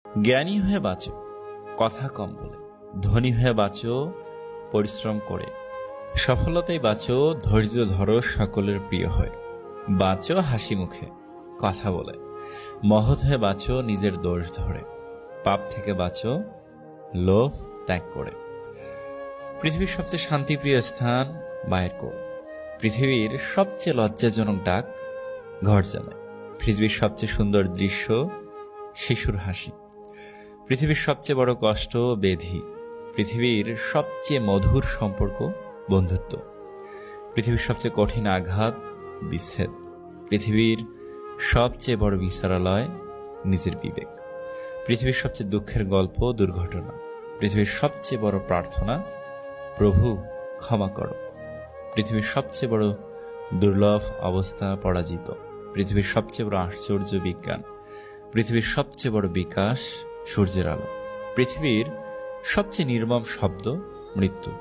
জ্ঞানী হয়ে বাঁচো, কথা কম বলে। ধনী হয়ে বাঁচো, পরিশ্রম করে। সফলতায় বাঁচো, ধৈর্য ধরো, সকলের প্রিয় হয়। বাঁচো হাসি মুখে, কথা বলে। মহৎ হয়ে বাঁচো, নিজের দোষ ধরে। পাপ থেকে বাঁচো, লোভ ত্যাগ করে। পৃথিবীর সবচেয়ে শান্তিপ্রিয় স্থান মায়ের কোল। পৃথিবীর সবচেয়ে লজ্জাজনক ডাক ঘর জানায়। পৃথিবীর সবচেয়ে সুন্দর দৃশ্য শিশুর হাসি। পৃথিবীর সবচেয়ে বড় কষ্ট ব্যাধি। পৃথিবীর সবচেয়ে মধুর সম্পর্ক বন্ধুত্ব। পৃথিবীর সবচেয়ে কঠিন আঘাত বিচ্ছেদ। পৃথিবীর সবচেয়ে বড় বিচারালয় নিজের বিবেক। পৃথিবীর সবচেয়ে দুঃখের গল্প দুর্ঘটনা। পৃথিবীর সবচেয়ে বড় প্রার্থনা, প্রভু ক্ষমা করো। পৃথিবীর সবচেয়ে বড় দুর্লভ অবস্থা পরাজিত। পৃথিবীর সবচেয়ে বড় আশ্চর্য বিজ্ঞান। পৃথিবীর সবচেয়ে বড় বিকাশ সূর্যের আলো। পৃথিবীর সবচেয়ে নির্মম শব্দ মৃত্যু।